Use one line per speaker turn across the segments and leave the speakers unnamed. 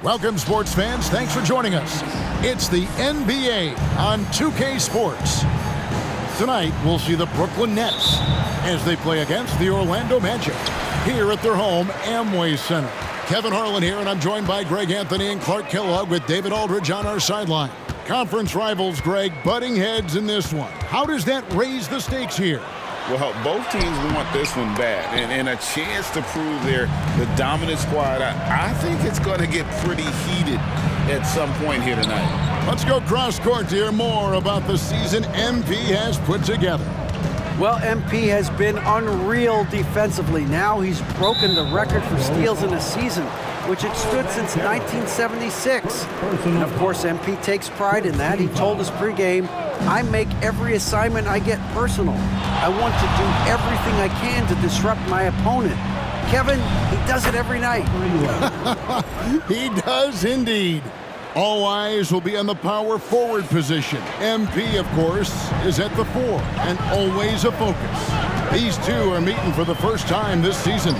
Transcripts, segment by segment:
Welcome, sports fans. Thanks for joining us. It's the NBA on 2K Sports. Tonight, we'll see the Brooklyn Nets as they play against the Orlando Magic here at their home Amway Center. Kevin Harlan here, and I'm joined by Greg Anthony and Clark Kellogg with David Aldridge on our sideline. Conference rivals, Greg, butting heads in this one. How does that raise the stakes here?
Well, both teams want this one bad, and a chance to prove they're the dominant squad. I think it's going to get pretty heated at some point here tonight.
Let's go cross-court to hear more about the season MP has put together.
Well, MP has been unreal defensively. Now he's broken the record for steals in a season, which it stood since 1976. And of course, MP takes pride in that. He told us pregame, I make every assignment I get personal. I want to do everything I can to disrupt my opponent. Kevin, he does it every night.
He does indeed. All eyes will be on the power forward position. MP, of course, is at the 4 and always a focus. These two are meeting for the first time this season.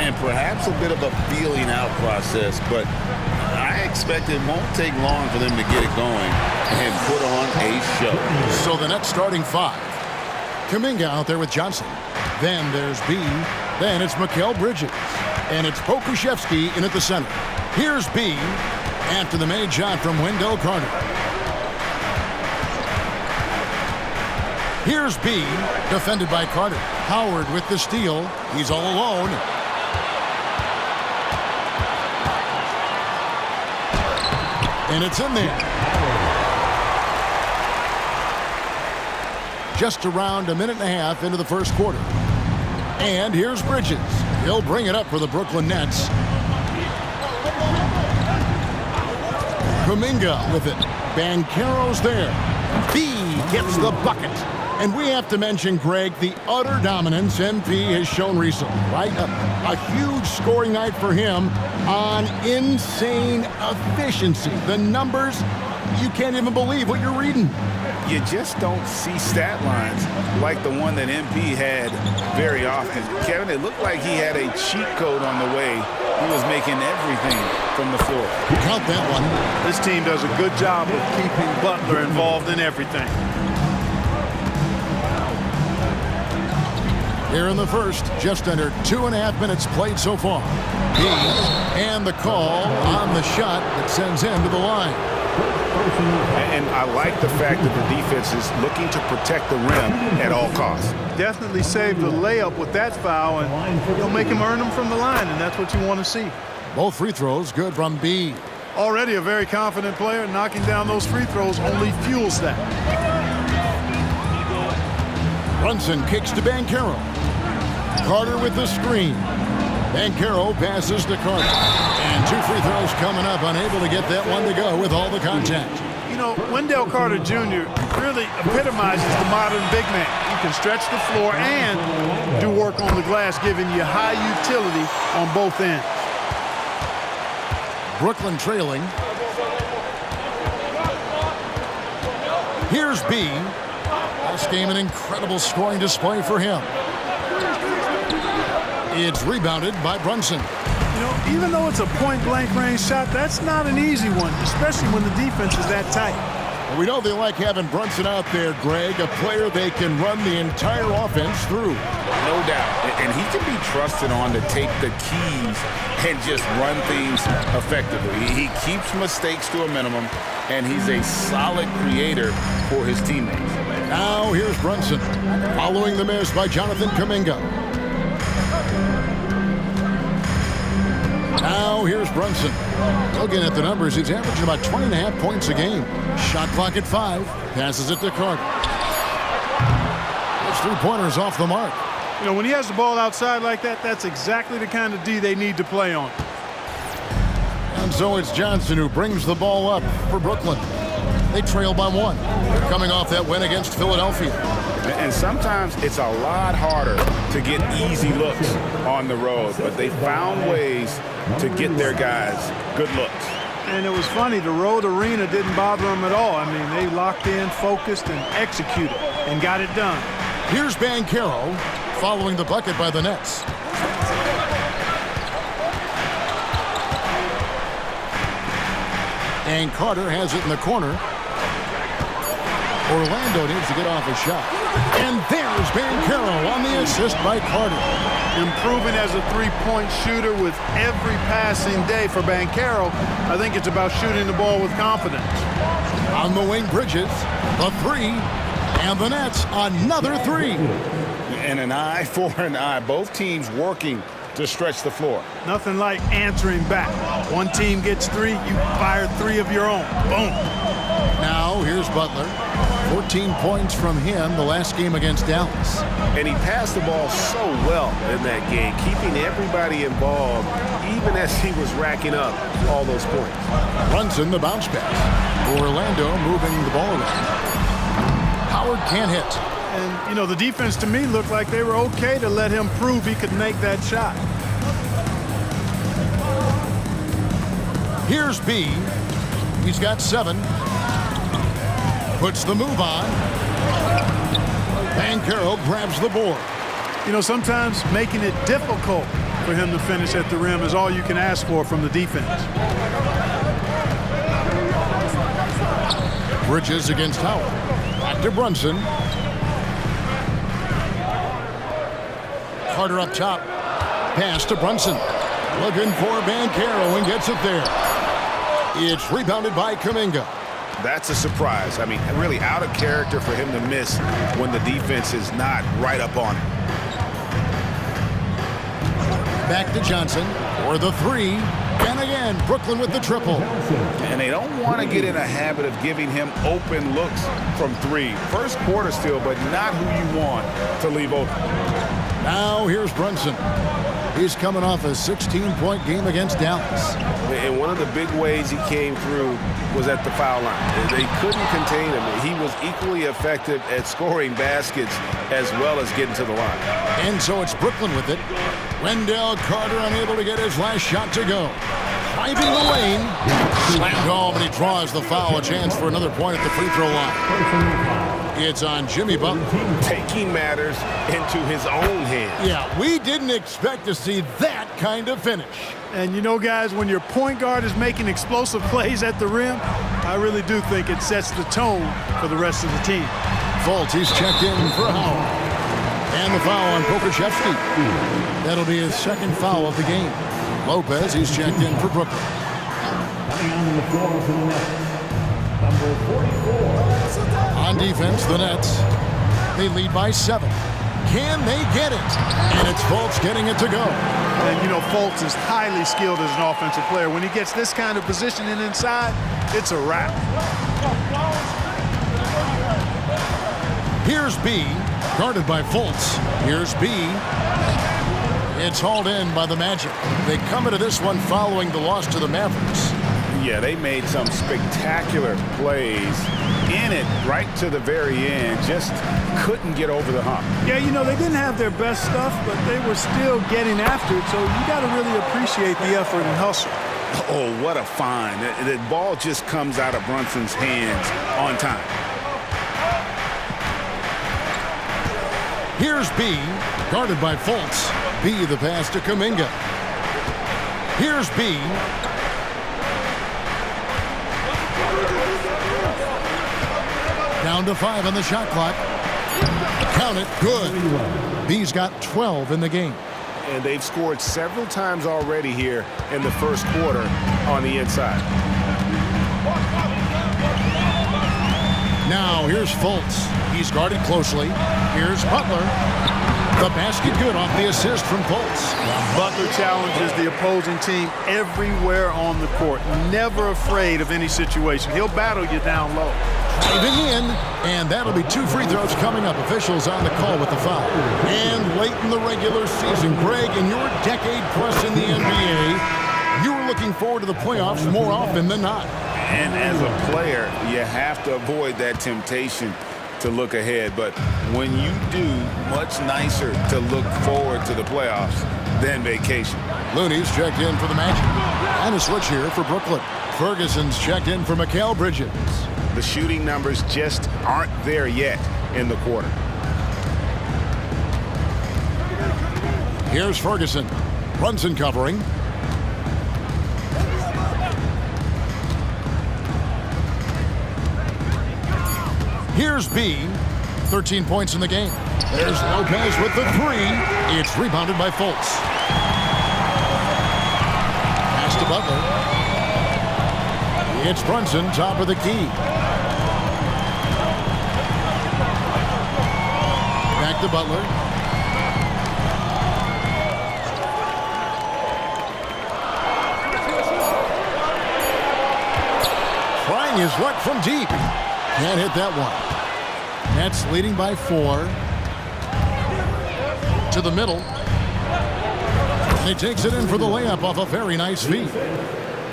And perhaps a bit of a feeling out process, but I expect it won't take long for them to get it going and put on a show.
So the Nets starting 5. Kuminga out there with Johnson. Then there's B. Then it's Mikal Bridges. And it's Pokusevski in at the center. Here's B. After the made shot from Wendell Carter. Here's B. Defended by Carter. Howard with the steal. He's all alone. And it's in there. Just around a minute and a half into the first quarter. And here's Bridges. He'll bring it up for the Brooklyn Nets. Kuminga with it. Banchero's there. B gets the bucket. And we have to mention, Greg, the utter dominance MP has shown recently, right? A huge scoring night for him on insane efficiency. The numbers, you can't even believe what you're reading.
You just don't see stat lines like the one that MP had very often. Kevin, it looked like he had a cheat code on the way. He was making everything from the floor.
Count that one.
This team does a good job of keeping Butler involved in everything.
Here in the first, just under 2.5 minutes played so far. B, and the call on the shot that sends him to the line.
And I like the fact that the defense is looking to protect the rim at all costs.
Definitely saved the layup with that foul, and you'll make him earn them from the line, and that's what you want to see.
Both free throws good from B.
Already a very confident player. Knocking down those free throws only fuels that.
Brunson kicks to Banchero. Carter with the screen. Banchero passes to Carter. And 2 free throws coming up, unable to get that one to go with all the contact.
You know, Wendell Carter Jr. really epitomizes the modern big man. He can stretch the floor and do work on the glass, giving you high utility on both ends.
Brooklyn trailing. Here's B. This game an incredible scoring display for him. It's rebounded by Brunson.
You know, even though it's a point-blank range shot, that's not an easy one, especially when the defense is that tight.
Well, we know they like having Brunson out there, Greg, a player they can run the entire offense through.
No doubt. And he can be trusted on to take the keys and just run things effectively. He keeps mistakes to a minimum, and he's a solid creator for his teammates.
Now here's Brunson, following the miss by Jonathan Kuminga. Now here's Brunson. Looking at the numbers, he's averaging about 20.5 points a game. Shot clock at 5. Passes it to Carter. Those 3-pointers off the mark.
You know, when he has the ball outside like that, that's exactly the kind of D they need to play on.
And so it's Johnson who brings the ball up for Brooklyn. They trail by 1. They're coming off that win against Philadelphia.
And sometimes it's a lot harder to get easy looks on the road, but they found ways to get their guys good looks.
And it was funny, the road arena didn't bother them at all. I mean, they locked in, focused, and executed, and got it done.
Here's Banchero following the bucket by the Nets. And Carter has it in the corner. Orlando needs to get off a shot. And there's Banchero on the assist by Carter.
Improving as a three-point shooter with every passing day for Banchero. I think it's about shooting the ball with confidence.
On the wing, Bridges, the three, and the Nets, another three.
And an eye for an eye. Both teams working to stretch the floor.
Nothing like answering back. One team gets three, you fire three of your own. Boom.
Now, here's Butler. 14 points from him the last game against Dallas.
And he passed the ball so well in that game, keeping everybody involved, even as he was racking up all those points.
Brunson, the bounce pass. Orlando moving the ball around. Howard can't hit.
And, you know, the defense to me looked like they were okay to let him prove he could make that shot.
Here's B. He's got 7. Puts the move on. Banchero grabs the board.
You know, sometimes making it difficult for him to finish at the rim is all you can ask for from the defense.
Bridges against Howard. Back to Brunson. Carter up top. Pass to Brunson. Looking for Banchero and gets it there. It's rebounded by Kuminga.
That's a surprise. I mean, really out of character for him to miss when the defense is not right up on him.
Back to Johnson for the three. And again, Brooklyn with the triple.
And they don't want to get in a habit of giving him open looks from three. First quarter still, but not who you want to leave open.
Now here's Brunson. He's coming off a 16-point game against Dallas.
And one of the big ways he came through was at the foul line. They couldn't contain him. He was equally effective at scoring baskets as well as getting to the line.
And so it's Brooklyn with it. Wendell Carter unable to get his last shot to go. Driving the lane. Slammed home, and he draws the foul. A chance for another point at the free throw line. It's on Jimmy Butler.
Taking matters into his own hands.
Yeah, we didn't expect to see that kind of finish.
And you know, guys, when your point guard is making explosive plays at the rim, I really do think it sets the tone for the rest of the team.
Fultz, he's checked in for Howard. And the foul on Pokusevski. That'll be his second foul of the game. Lopez, he's checked in for Brooklyn.
On the floor for the Nets, number 44.
On defense, the Nets, they lead by 7. Can they get it? And it's Fultz getting it to go.
And, you know, Fultz is highly skilled as an offensive player. When he gets this kind of positioning inside, it's a wrap.
Here's B, guarded by Fultz. Here's B. It's hauled in by the Magic. They come into this one following the loss to the Mavericks.
Yeah, they made some spectacular plays in it right to the very end. Just couldn't get over the hump.
Yeah, you know, they didn't have their best stuff, but they were still getting after it, so you got to really appreciate the effort and hustle.
Oh, what a find. The ball just comes out of Brunson's hands on time.
Here's B, guarded by Fultz. B, the pass to Kuminga. Here's B. Down to 5 on the shot clock. Count it, good. B's got 12 in the game.
And they've scored several times already here in the first quarter on the inside.
Now here's Fultz. He's guarded closely. Here's Butler. The basket good off the assist from Fultz.
Butler challenges the opposing team everywhere on the court. Never afraid of any situation. He'll battle you down low.
Driving in, and that'll be 2 free throws coming up. Officials on the call with the foul. And late in the regular season, Greg, in your decade plus in the NBA, you were looking forward to the playoffs more often than not.
And as a player, you have to avoid that temptation
to look ahead. But when you do, much nicer to look forward to the playoffs than vacation.
Looney's checked in for the Magic. And a switch here for Brooklyn. Ferguson's checked in for Mikal Bridges.
The shooting numbers just aren't there yet in the quarter.
Here's Ferguson. Brunson covering. Here's B. 13 points in the game. There's Lopez with the three. It's rebounded by Fultz. Pass to Butler. It's Brunson, top of the key. Back to Butler. Trying his luck from deep. Can't hit that one. Nets leading by 4. To the middle. He takes it in for the layup off a very nice feed.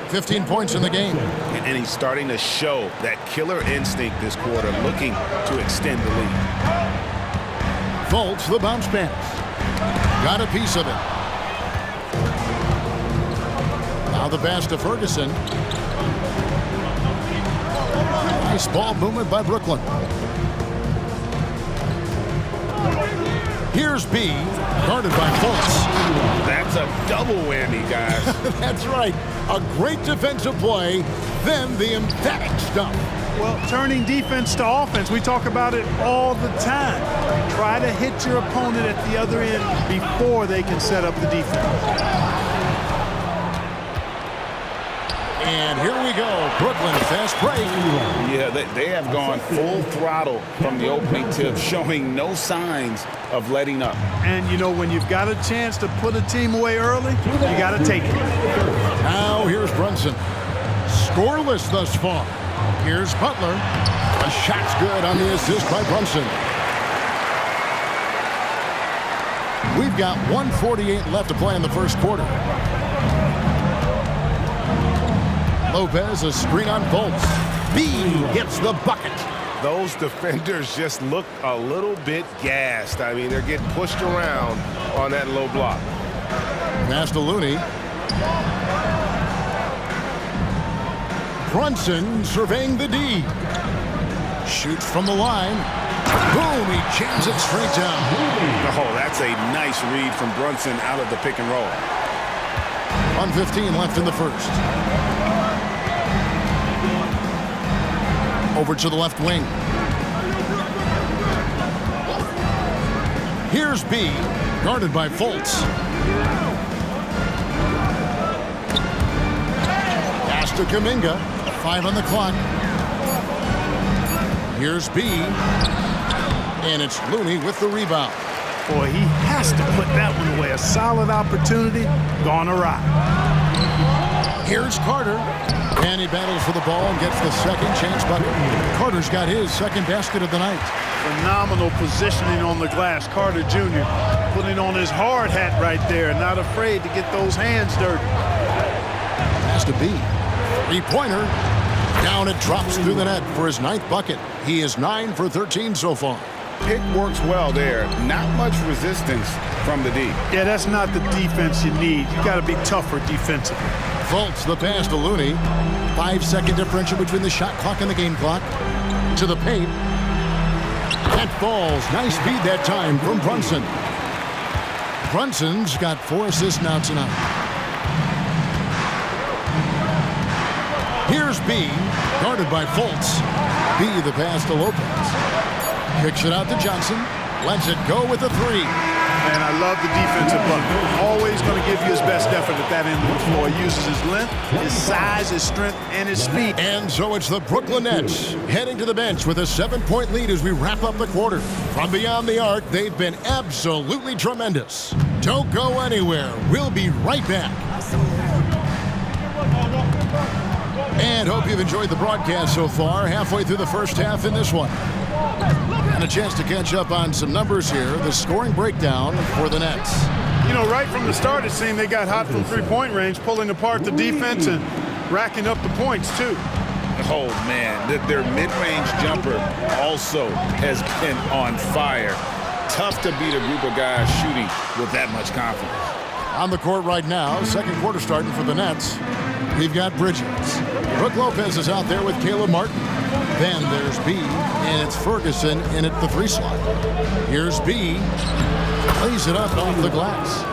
15 points in the game.
And he's starting to show that killer instinct this quarter, looking to extend the lead.
Fultz, the bounce pass. Got a piece of it. Now the pass to Ferguson. Nice ball movement by Brooklyn. Here's B, guarded by Fultz.
That's a double whammy, guys.
That's right. A great defensive play, then the emphatic stuff.
Well, turning defense to offense, we talk about it all the time. Try to hit your opponent at the other end before they can set up the defense.
And here we go. Brooklyn fast break.
Yeah, they have gone full throttle from the opening tip, showing no signs of letting up.
And, you know, when you've got a chance to put a team away early, you got to take it.
Now here's Brunson. Scoreless thus far. Here's Butler. A shot's good on the assist by Brunson. We've got 1:48 left to play in the first quarter. Lopez, a screen on Fultz. B gets the bucket.
Those defenders just look a little bit gassed. I mean, they're getting pushed around on that low block.
Pass to Looney. Brunson surveying the D. Shoots from the line. Boom, he jams it straight down.
Oh, that's a nice read from Brunson out of the pick and roll.
1:15 left in the first. Over to the left wing. Here's B, guarded by Fultz. Pass to Kuminga. 5 on the clock. Here's B. And it's Looney with the rebound.
Boy, he has to put that one away. A solid opportunity gone awry.
Here's Carter. And he battles for the ball and gets the second chance bucket. Carter's got his second basket of the night.
Phenomenal positioning on the glass. Carter Jr. putting on his hard hat right there, not afraid to get those hands dirty.
Has to be. Three-pointer. Down it drops through the net for his 9th bucket. He is 9 for 13 so far.
Pick works well there. Not much resistance from the D.
Yeah, that's not the defense you need. You got to be tougher defensively.
Fultz, the pass to Looney. 5-second differential between the shot clock and the game clock. To the paint. That falls. Nice feed that time from Brunson. Brunson's got 4 assists now tonight. Here's B, guarded by Fultz. B, the pass to Lopez. Kicks it out to Johnson. Lets it go with a 3.
And I love the defensive Butler. Always going to give you his best effort at that end of the floor. He uses his length, his size, his strength, and his speed.
And so it's the Brooklyn Nets heading to the bench with a 7-point lead as we wrap up the quarter. From beyond the arc, they've been absolutely tremendous. Don't go anywhere. We'll be right back. And hope you've enjoyed the broadcast so far. Halfway through the first half in this one. And a chance to catch up on some numbers here. The scoring breakdown for the Nets.
You know, right from the start, it seemed they got hot from three-point range, pulling apart the defense and racking up the points, too.
Oh, man, their mid-range jumper also has been on fire. Tough to beat a group of guys shooting with that much confidence.
On the court right now, second quarter starting for the Nets. We've got Bridges. Brook Lopez is out there with Caleb Martin. Then there's B, and it's Ferguson in at the 3 slot. Here's B. Plays it up off the glass.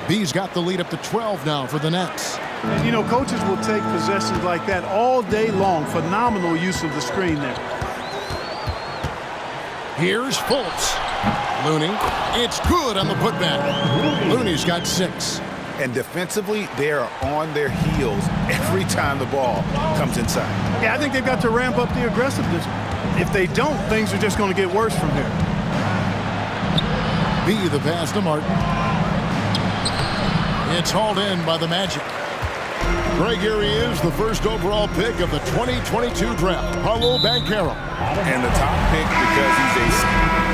B's got the lead up to 12 now for the Nets.
And, you know, coaches will take possessions like that all day long. Phenomenal use of the screen there.
Here's Fultz. Looney. It's good on the putback. Looney's got 6.
And defensively, they are on their heels every time the ball comes inside.
Yeah, I think they've got to ramp up the aggressiveness. If they don't, things are just going to get worse from here.
B, the pass to Martin. It's hauled in by the Magic. Greg, here he is, the first overall pick of the 2022 draft, Paolo Banchero.
And the top pick because he's a...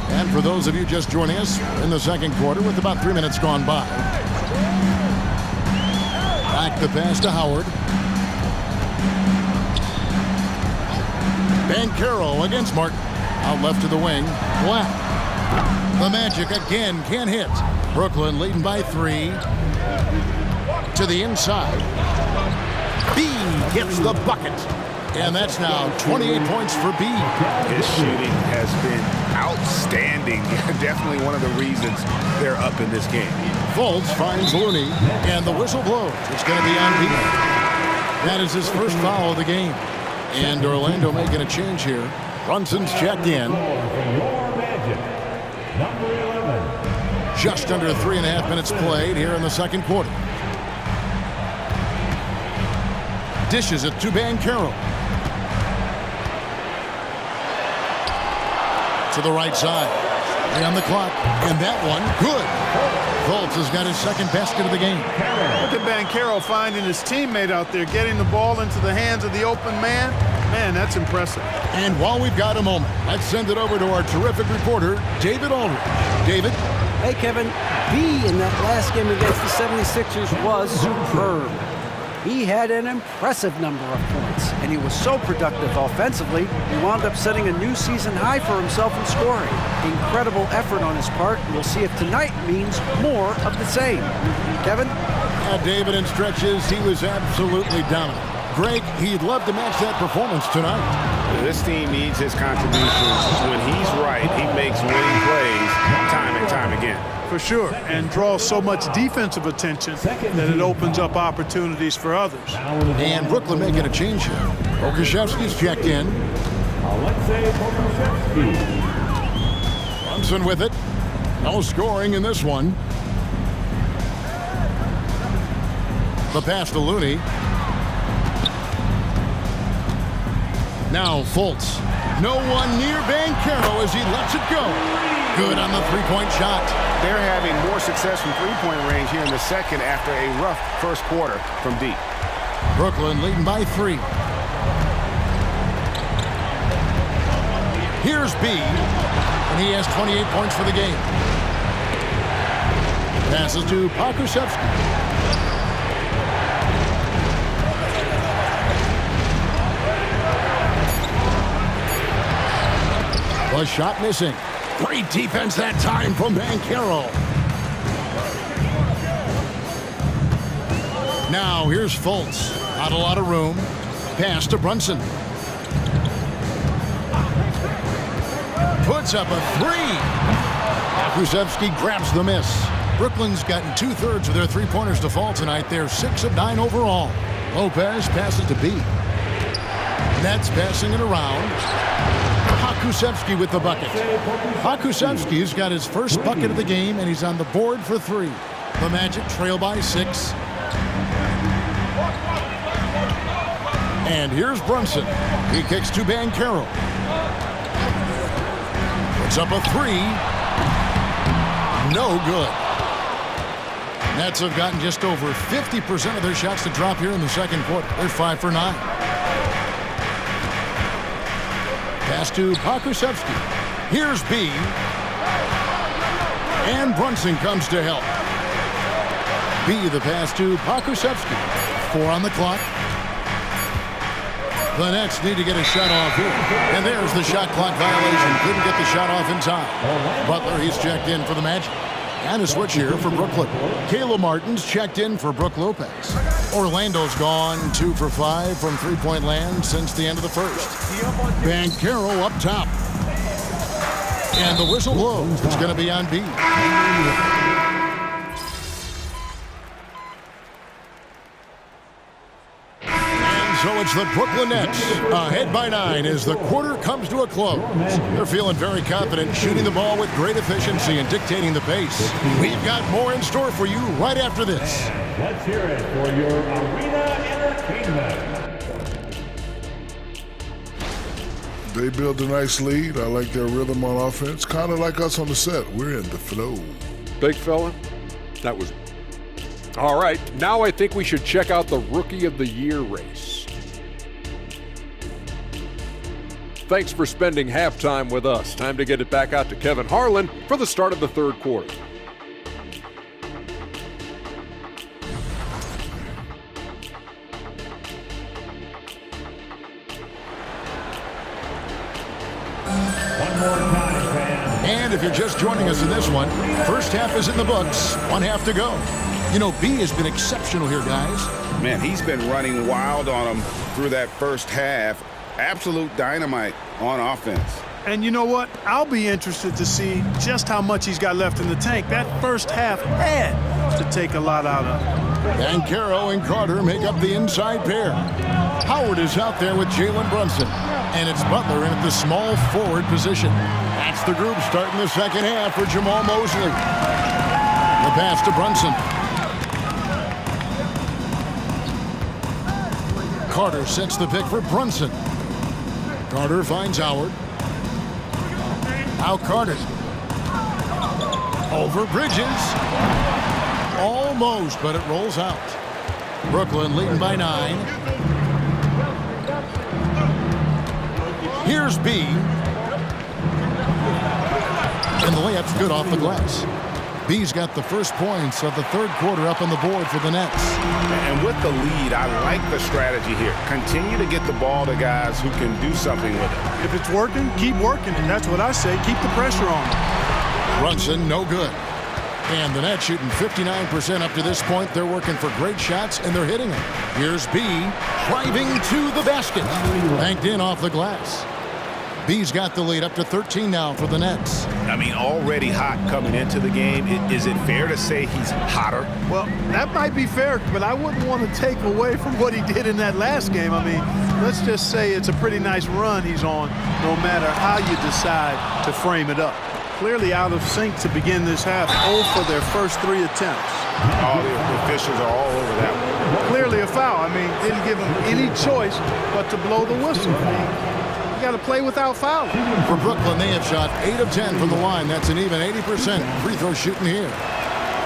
And for those of you just joining us in the second quarter with about 3 minutes gone by. Back the pass to Howard. Banchero against Martin. Out left to the wing. Black. The Magic again can't hit. Brooklyn leading by 3. To the inside. B gets the bucket. And that's now 28 points for B.
His shooting has been outstanding. Definitely one of the reasons they're up in this game.
Fultz finds Looney, and the whistle blows. It's going to be on B. That is his first foul of the game. And Orlando making a change here. Brunson's checked in. Just under 3.5 minutes played here in the second quarter. Dishes it to Banchero. To the right side. 3 on the clock. And that one, good. Fultz has got his second basket of the game.
Look at Banchero finding his teammate out there, getting the ball into the hands of the open man. Man, that's impressive.
And while we've got a moment, let's send it over to our terrific reporter, David Aldridge. David?
Hey, Kevin. B in that last game against the 76ers was superb. He had an impressive number of points, and he was so productive offensively, he wound up setting a new season high for himself in scoring. Incredible effort on his part. We'll see if tonight means more of the same. Kevin?
David, in stretches, he was absolutely dominant. Greg, he'd love to match that performance tonight.
This team needs his contributions. When he's right, he makes winning plays time and time again.
For sure, and draws so much defensive attention that it opens up opportunities for others.
And Brooklyn making a change here. Okashevsky's checked in. Brunson with it. No scoring in this one. The pass to Looney. Now Fultz. No one near Banchero as he lets it go. Good on the three-point shot.
They're having more success from three-point range here in the second after a rough first quarter from deep.
Brooklyn leading by 3. Here's B, and he has 28 points for the game. Passes to Pokusevski. The shot missing. Great defense that time from Banchero. Now here's Fultz. Not a lot of room. Pass to Brunson. Puts up a 3. Pokusevski grabs the miss. Brooklyn's gotten 2/3 of their three-pointers to fall tonight. They're 6 of 9 overall. Lopez passes to B. Nets passing it around. Pokusevski with the bucket. Pokusevski's got his first bucket of the game, and he's on the board for 3. The Magic trail by 6. And here's Brunson. He kicks to Banchero. Puts up a 3. No good. Nets have gotten just over 50% of their shots to drop here in the second quarter. They're 5 for 9. Pass to Pokusevski. Here's B. And Brunson comes to help. B, the pass to Pokusevski. 4 on the clock. The Nets need to get a shot off here. And there's the shot clock violation. Couldn't get the shot off in time. Butler, he's checked in for the Magic. And a switch here for Brooklyn. Caleb Martin's checked in for Brook Lopez. Orlando's gone 2 for 5 from three-point land since the end of the first. Banchero up top. And the whistle blows. It's going to be on B. So it's the Brooklyn Nets ahead by 9 as the quarter comes to a close. They're feeling very confident, shooting the ball with great efficiency and dictating the pace. We've got more in store for you right after this.
Let's hear it for your Arena Entertainment.
They built a nice lead. I like their rhythm on offense. Kind of like us on the set. We're in the flow.
Big fella, that was... All right, now I think we should check out the Rookie of the Year race. Thanks for spending halftime with us. Time to get it back out to Kevin Harlan for the start of the third quarter.
One more time, fans.
And if you're just joining us in this one, first half is in the books. 1 half to go. You know, B has been exceptional here, guys.
Man, he's been running wild on them through that first half. Absolute dynamite on offense.
And you know what? I'll be interested to see just how much he's got left in the tank. That first half had to take a lot out of him.
Banchero and Carter make up the inside pair. Howard is out there with Jalen Brunson. And it's Butler in at the small forward position. That's the group starting the second half for Jamal Mosley. The pass to Brunson. Carter sets the pick for Brunson. Carter finds Howard. Now Carter. Over Bridges. Almost, but it rolls out. Brooklyn leading by 9. Here's B. And the layup's good off the glass. B's got the first points of the third quarter up on the board for the Nets.
And with the lead, I like the strategy here. Continue to get the ball to guys who can do something with it.
If it's working, keep working. And that's what I say. Keep the pressure on him.
Brunson, no good. And the Nets shooting 59% up to this point. They're working for great shots, and they're hitting them. Here's B, driving to the basket. Banked in off the glass. B's got the lead up to 13 now for the Nets.
I mean, already hot coming into the game. Is it fair to say he's hotter?
Well, that might be fair, but I wouldn't want to take away from what he did in that last game. I mean, let's just say it's a pretty nice run he's on, no matter how you decide to frame it up. Clearly out of sync to begin this half. 0 for their first 3 attempts.
All the officials are all over that one.
Clearly a foul. I mean, didn't give him any choice but to blow the whistle. You got to play without fouling.
For Brooklyn, they have shot 8 of 10 from the line. That's an even 80% free throw shooting here.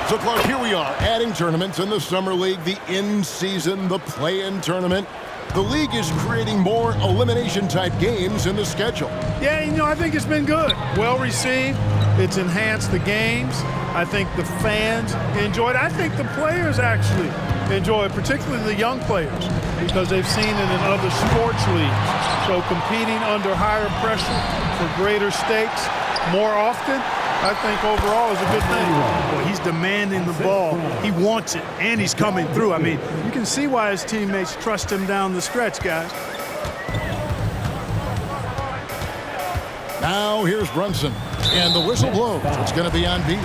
So, Clark, here we are, adding tournaments in the Summer League, the in-season, the play-in tournament. The league is creating more elimination-type games in the schedule.
Yeah, you know, I think it's been good. Well received. It's enhanced the games. I think the fans enjoy it. I think the players actually enjoy it, particularly the young players, because they've seen it in other sports leagues. So competing under higher pressure for greater stakes more often, I think overall is a good thing. Well, he's demanding the ball. He wants it, and he's coming through. I mean, you can see why his teammates trust him down the stretch, guys.
Now here's Brunson, and the whistle blows. It's going to be on B.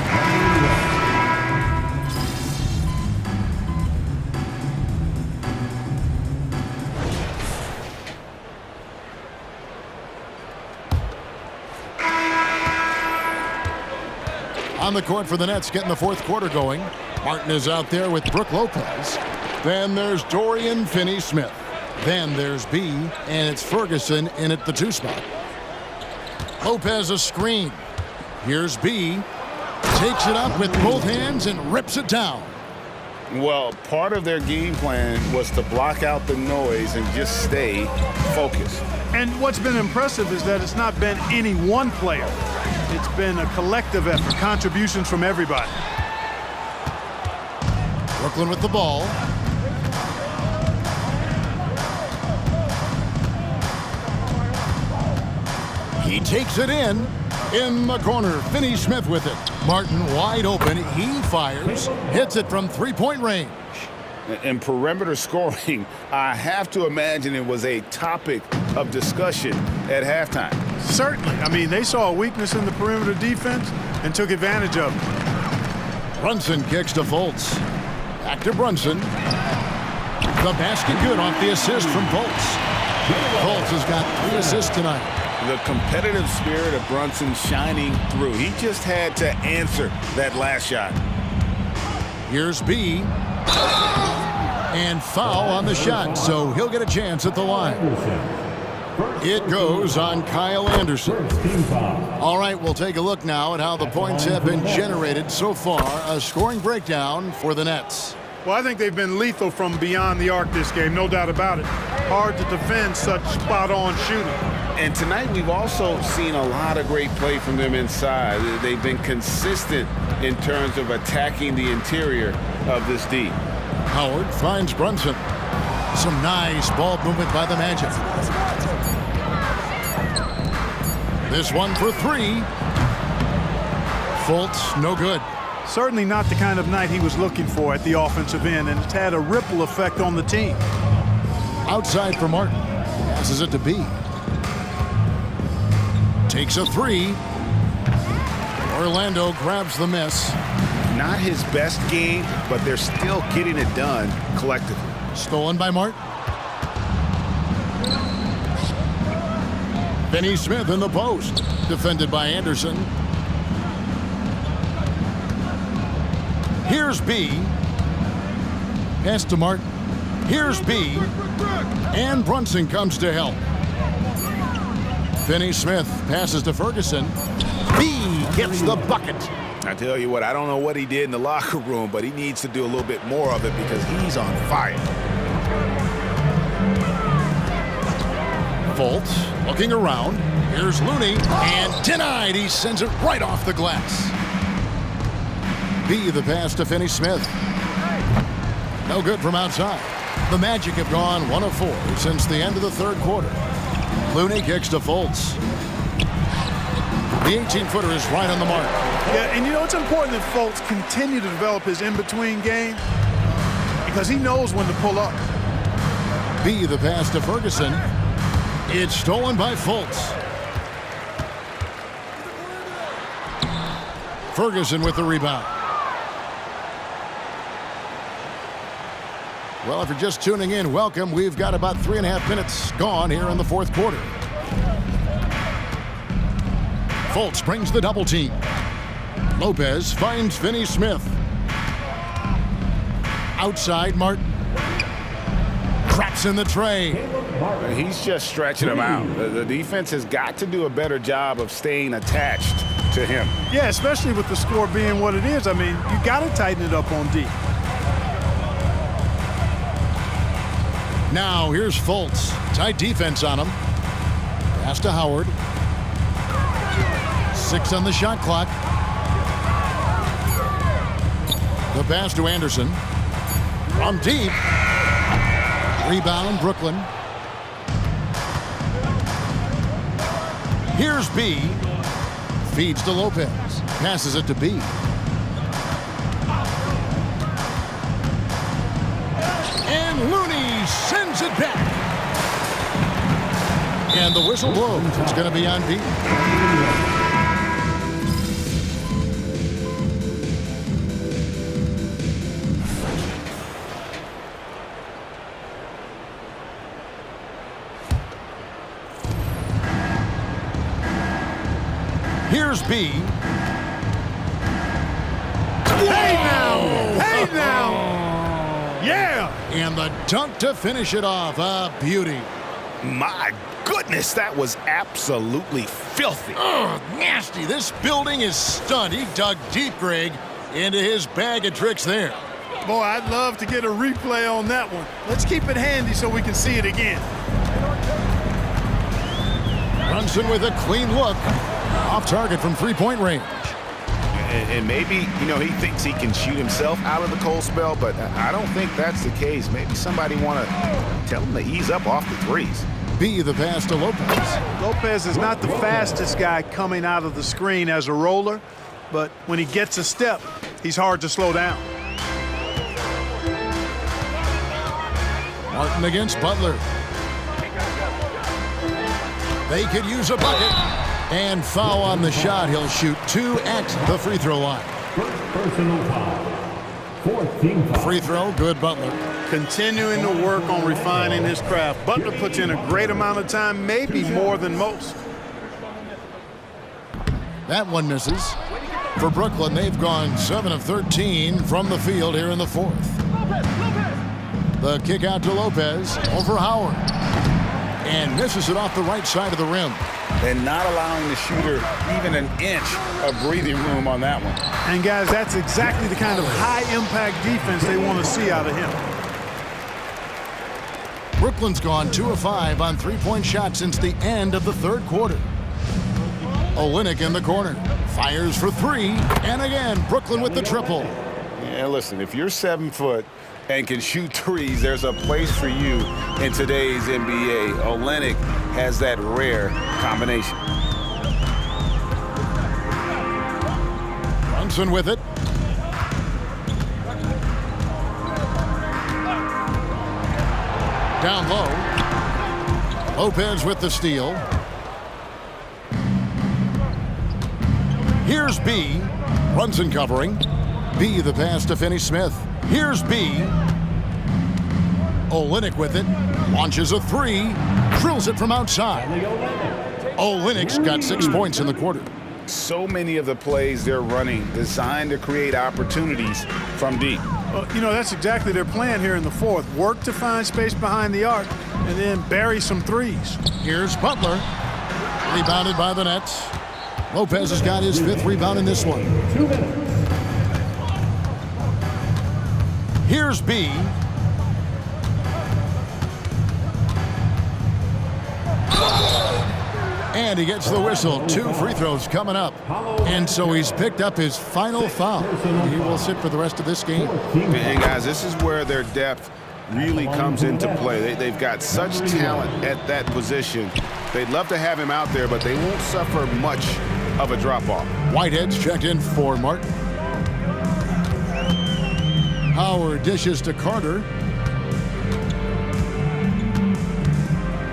On the court for the Nets, getting the fourth quarter going. Martin is out there with Brook Lopez. Then there's Dorian Finney-Smith. Then there's B, and it's Ferguson in at the 2 spot. Lopez a screen. Here's B. Takes it up with both hands and rips it down.
Well, part of their game plan was to block out the noise and just stay focused.
And what's been impressive is that it's not been any one player. It's been a collective effort, contributions from everybody.
Brooklyn with the ball. He takes it in the corner. Finney-Smith with it. Martin wide open. He fires. Hits it from three-point range.
In perimeter scoring, I have to imagine it was a topic of discussion at halftime.
Certainly. I mean, they saw a weakness in the perimeter defense and took advantage of it.
Brunson kicks to Fultz. Back to Brunson. The basket good off the assist from Fultz. Fultz has got 3 assists tonight.
The competitive spirit of Brunson shining through. He just had to answer that last shot.
Here's B. And foul on the shot, so he'll get a chance at the line. It goes on Kyle Anderson. All right, we'll take a look now at how the points have been generated so far. A scoring breakdown for the Nets.
Well, I think they've been lethal from beyond the arc this game, no doubt about it. Hard to defend such spot-on shooting.
And tonight we've also seen a lot of great play from them inside. They've been consistent in terms of attacking the interior of this D.
Howard finds Brunson. Some nice ball movement by the Magic. This one for 3. Fultz, no good.
Certainly not the kind of night he was looking for at the offensive end, and it's had a ripple effect on the team.
Outside for Martin. Passes it to B. Takes a 3. Orlando grabs the miss.
Not his best game, but they're still getting it done collectively.
Stolen by Martin. Finney-Smith in the post. Defended by Anderson. Here's B. Pass to Martin. Here's B. And Brunson comes to help. Finney-Smith passes to Ferguson. B gets the bucket.
I tell you what, I don't know what he did in the locker room, but he needs to do a little bit more of it because he's on fire.
Fultz looking around. Here's Looney. And denied. He sends it right off the glass. B the pass to Finney-Smith. No good from outside. The Magic have gone 1 of 4 since the end of the third quarter. Looney kicks to Fultz. The 18-footer is right on the mark.
Yeah, and you know, it's important that Fultz continue to develop his in-between game because he knows when to pull up.
B the pass to Ferguson. It's stolen by Fultz. Ferguson with the rebound. Well, if you're just tuning in, welcome. We've got about 3.5 minutes gone here in the fourth quarter. Fultz brings the double team. Lopez finds Finney-Smith. Outside, Martin. Traps in the tray.
He's just stretching him out. The defense has got to do a better job of staying attached to him.
Yeah, especially with the score being what it is. I mean, you got to tighten it up on D.
Now, here's Fultz. Tight defense on him. Pass to Howard. 6 on the shot clock. The pass to Anderson. From deep. Rebound, Brooklyn. Here's B. Feeds to Lopez. Passes it to B. And Looney sends it back. And the whistle blows. It's going to be on B. Here's B.
Hey now! Hey now! Yeah!
And the dunk to finish it off. A beauty.
My goodness, that was absolutely filthy.
Ugh, nasty. This building is stunned. He dug deep, Greg, into his bag of tricks there.
Boy, I'd love to get a replay on that one. Let's keep it handy so we can see it again.
Brunson with a clean look. Off target from three-point range.
And maybe, he thinks he can shoot himself out of the cold spell, but I don't think that's the case. Maybe somebody want to tell him to ease up off the threes.
B the pass to Lopez.
Lopez is not the fastest guy coming out of the screen as a roller, but when he gets a step, he's hard to slow down.
Martin against Butler. They could use a bucket. And foul on the shot. He'll shoot 2 at the free throw line.
Personal foul. 4th team foul.
Free throw, good Butler.
Continuing to work on refining his craft. Butler puts in a great amount of time, maybe more than most.
That one misses. For Brooklyn, they've gone 7 of 13 from the field here in the 4th. The kick out to Lopez over Howard. And misses it off the right side of the rim.
And not allowing the shooter even an inch of breathing room on that one.
And guys, that's exactly the kind of high-impact defense they want to see out of him.
Brooklyn's gone 2 of 5 on three-point shots since the end of the 3rd quarter. Olynyk in the corner. Fires for 3. And again, Brooklyn with the triple.
Yeah, listen, if you're 7 foot and can shoot threes, there's a place for you in today's NBA. Olynyk has that rare combination.
Brunson with it. Down low. Lopez with the steal. Here's B. Brunson covering. B the pass to Finney-Smith. Here's B. Olynyk with it. Launches a 3. Drills it from outside. Olynyk's got 6 points in the quarter.
So many of the plays they're running designed to create opportunities from deep.
Well, that's exactly their plan here in the 4th. Work to find space behind the arc and then bury some threes.
Here's Butler. Rebounded by the Nets. Lopez has got his 5th rebound in this one.
2 minutes.
Here's B. And he gets the whistle. 2 free throws coming up. And so he's picked up his final foul. He will sit for the rest of this game.
And guys, this is where their depth really comes into play. They've got such talent at that position. They'd love to have him out there, but they won't suffer much of a drop-off.
Whitehead's checked in for Martin. Howard dishes to Carter.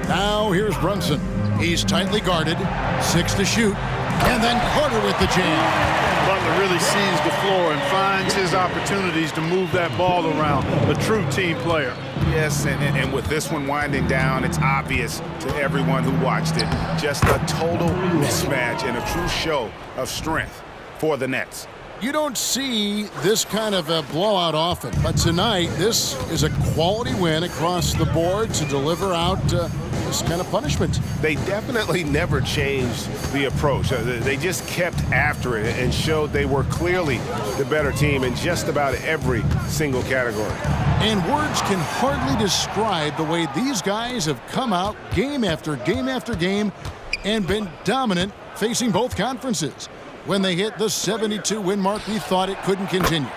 Now here's Brunson. He's tightly guarded. 6 to shoot. And then Carter with the jam.
Butler really sees the floor and finds his opportunities to move that ball around. A true team player.
Yes, and with this one winding down, it's obvious to everyone who watched it. Just a total mismatch and a true show of strength for the Nets.
You don't see this kind of a blowout often, but tonight this is a quality win across the board to deliver out this kind of punishment.
They definitely never changed the approach. They just kept after it and showed they were clearly the better team in just about every single category.
And words can hardly describe the way these guys have come out game after game after game and been dominant facing both conferences. When they hit the 72-win mark, we thought it couldn't continue.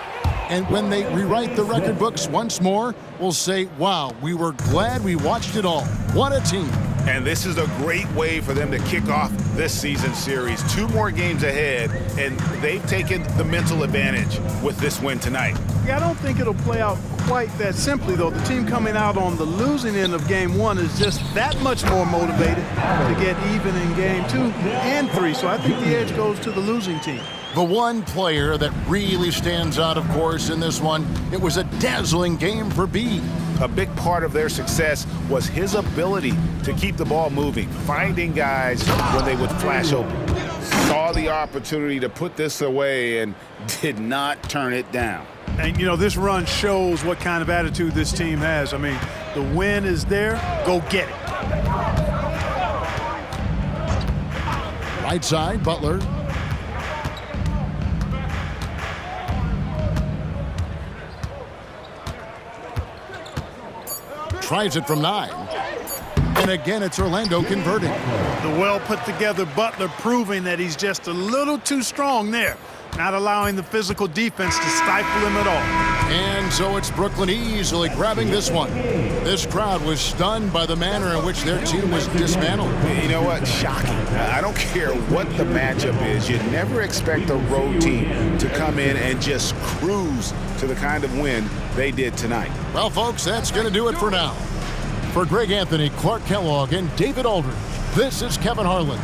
And when they rewrite the record books once more, we'll say, wow, we were glad we watched it all. What a team.
And this is a great way for them to kick off this season series. 2 more games ahead, and they've taken the mental advantage with this win tonight.
Yeah, I don't think it'll play out quite that simply, though. The team coming out on the losing end of game 1 is just that much more motivated to get even in game 2 and 3. So I think the edge goes to the losing team.
The one player that really stands out, of course, in this one, it was a dazzling game for B.
A big part of their success was his ability to keep the ball moving, finding guys when they would flash open. Saw the opportunity to put this away and did not turn it down.
And, this run shows what kind of attitude this team has. I mean, the win is there. Go get it.
Right side, Butler. tries it from 9. And again, it's Orlando converting.
The well-put-together Butler proving that he's just a little too strong there, not allowing the physical defense to stifle him at all.
And so it's Brooklyn easily grabbing this one. This crowd was stunned by the manner in which their team was dismantled.
You know what? Shocking. I don't care what the matchup is. You never expect a road team to come in and just cruise to the kind of win they did tonight.
Well, folks, that's going to do it for now. For Greg Anthony, Clark Kellogg, and David Aldridge, this is Kevin Harlan.